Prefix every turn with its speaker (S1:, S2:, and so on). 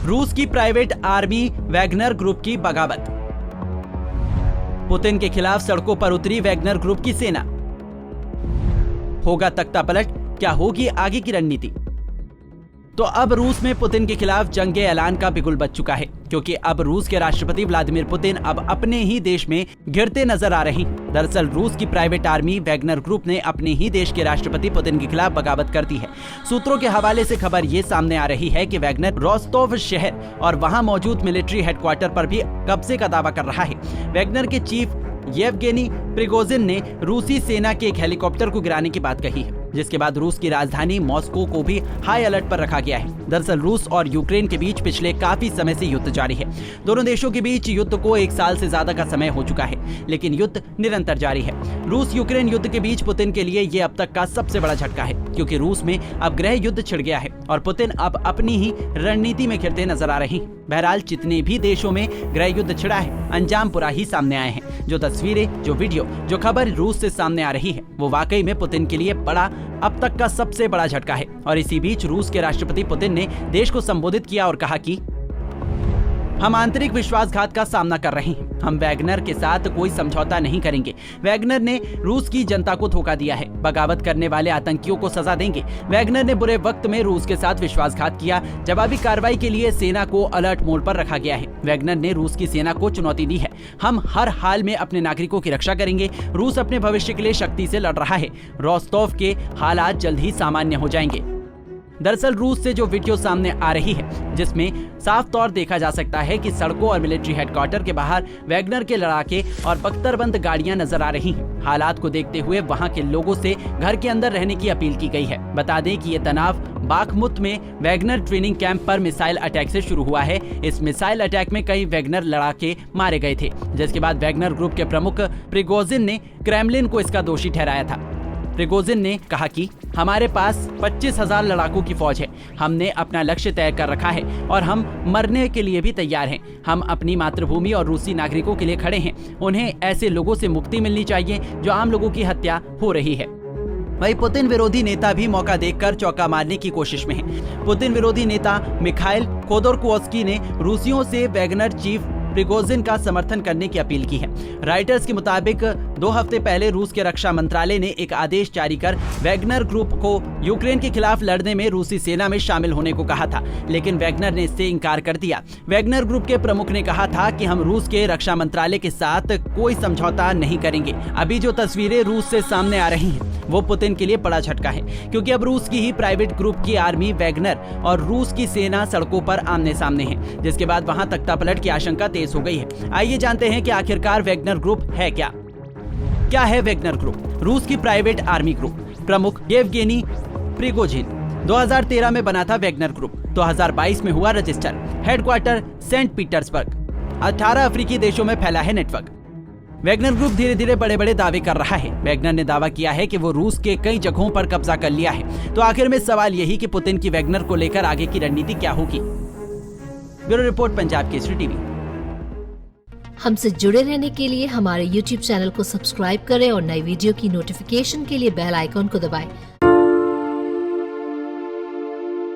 S1: रूस की private army Wagner group की बगावत। पुतिन के खिलाफ सड़कों पर उतरी वैगनर ग्रुप की सेना। होगा तख्तापलट, क्या होगी आगे की रणनीति? तो अब रूस में पुतिन के खिलाफ जंग के ऐलान का बिगुल बज चुका है, क्योंकि अब रूस के राष्ट्रपति व्लादिमीर पुतिन अब अपने ही देश में घिरते नजर आ रहे हैं। दरअसल रूस की प्राइवेट आर्मी वैगनर ग्रुप ने अपने ही देश के राष्ट्रपति पुतिन के खिलाफ बगावत कर दी है। सूत्रों के हवाले से खबर ये सामने आ रही है कि वैगनर रोस्तोव शहर और वहां मौजूद मिलिट्री हेडक्वार्टर पर भी कब्जे का दावा कर रहा है। वैगनर के चीफ येवगेनी प्रिगोजिन ने रूसी सेना के एक हेलीकॉप्टर को गिराने की बात कही है, जिसके बाद रूस की राजधानी मॉस्को को भी हाई अलर्ट पर रखा गया है। दरअसल रूस और यूक्रेन के बीच पिछले काफी समय से युद्ध जारी है। दोनों देशों के बीच युद्ध को 1 साल से ज्यादा का समय हो चुका है, लेकिन युद्ध निरंतर जारी है। रूस यूक्रेन युद्ध के बीच पुतिन के लिए ये अब तक का सबसे बड़ा झटका है, क्योंकि रूस में अब गृह युद्ध छिड़ गया है और पुतिन अब अपनी ही रणनीति में घिरते नजर आ रहे हैं। बहरहाल जितने भी देशों में गृह युद्ध छिड़ा है, अंजाम बुरा ही सामने आए हैं। जो तस्वीरें, जो वीडियो, जो खबर रूस से सामने आ रही है, वो वाकई में पुतिन के लिए बड़ा अब तक का सबसे बड़ा झटका है। और इसी बीच रूस के राष्ट्रपति पुतिन ने देश को संबोधित किया और कहा कि हम आंतरिक विश्वासघात का सामना कर रहे हैं। हम वैगनर के साथ कोई समझौता नहीं करेंगे। वैगनर ने रूस की जनता को धोखा दिया है। बगावत करने वाले आतंकियों को सजा देंगे। वैगनर ने बुरे वक्त में रूस के साथ विश्वासघात किया। जवाबी कार्रवाई के लिए सेना को अलर्ट मोड पर रखा गया है। वैगनर ने रूस की सेना को चुनौती दी है। हम हर हाल में अपने नागरिकों की रक्षा करेंगे। रूस अपने भविष्य के लिए शक्ति से लड़ रहा है। रोस्तोव के हालात जल्द ही सामान्य हो जाएंगे। दरअसल रूस से जो वीडियो सामने आ रही है, जिसमें साफ तौर देखा जा सकता है कि सड़कों और मिलिट्री हेडक्वार्टर के बाहर वैगनर के लड़ाके और बख्तरबंद गाड़ियां नजर आ रही हैं। हालात को देखते हुए वहां के लोगों से घर के अंदर रहने की अपील की गई है। बता दें कि ये तनाव बाखमुत में वैगनर ट्रेनिंग कैंप पर मिसाइल अटैक से शुरू हुआ है। इस मिसाइल अटैक में कई वैगनर लड़ाके मारे गए थे, जिसके बाद वैगनर ग्रुप के प्रमुख प्रिगोजिन ने क्रेमलिन को इसका दोषी ठहराया था। प्रिगोजिन ने कहा कि हमारे पास 25,000 लड़ाकों की फौज है। हमने अपना लक्ष्य तय कर रखा है और हम मरने के लिए भी तैयार हैं। हम अपनी मातृभूमि और रूसी नागरिकों के लिए खड़े हैं। उन्हें ऐसे लोगों से मुक्ति मिलनी चाहिए जो आम लोगों की हत्या हो रही है। वही पुतिन विरोधी नेता भी मौका देखकर चौका मारने की कोशिश में है। पुतिन विरोधी नेता मिखाइल खोदोरकोव्स्की ने रूसियों से वैगनर चीफ प्रिगोजिन का समर्थन करने की अपील की है। राइटर्स के मुताबिक 2 हफ्ते पहले रूस के रक्षा मंत्रालय ने एक आदेश जारी कर वैगनर ग्रुप को यूक्रेन के खिलाफ लड़ने में रूसी सेना में शामिल होने को कहा था, लेकिन वैगनर ने इससे इनकार कर दिया। वैगनर ग्रुप के प्रमुख ने कहा था कि हम रूस के रक्षा मंत्रालय के साथ कोई समझौता नहीं करेंगे। अभी जो तस्वीरें रूस से सामने आ रही हैं, वो पुतिन के लिए बड़ा झटका है, क्योंकि अब रूस की ही प्राइवेट ग्रुप की आर्मी वैगनर और रूस की सेना सड़कों पर आमने सामने है, जिसके बाद वहां तख्तापलट की आशंका तेज हो गई है। आइए जानते हैं कि आखिरकार वैगनर ग्रुप है क्या है वैगनर ग्रुप? रूस की प्राइवेट आर्मी ग्रुप। प्रमुख येवगेनी प्रिगोजिन। 2013 में बना था वैगनर ग्रुप। 2022 में हुआ रजिस्टर। Headquarter Saint Petersburg. 18 अफ्रीकी देशों में फैला है नेटवर्क। वैगनर ग्रुप धीरे धीरे बड़े बड़े दावे कर रहा है। वैगनर ने दावा किया है कि वो रूस के कई जगहों पर कब्जा कर लिया है। तो आखिर में सवाल यही कि पुतिन की वैगनर को लेकर आगे की रणनीति क्या होगी? Bureau report, Punjab Kesari TV.
S2: हमसे जुड़े रहने के लिए हमारे YouTube चैनल को सब्सक्राइब करें और नई वीडियो की नोटिफिकेशन के लिए बेल आइकॉन को दबाएं।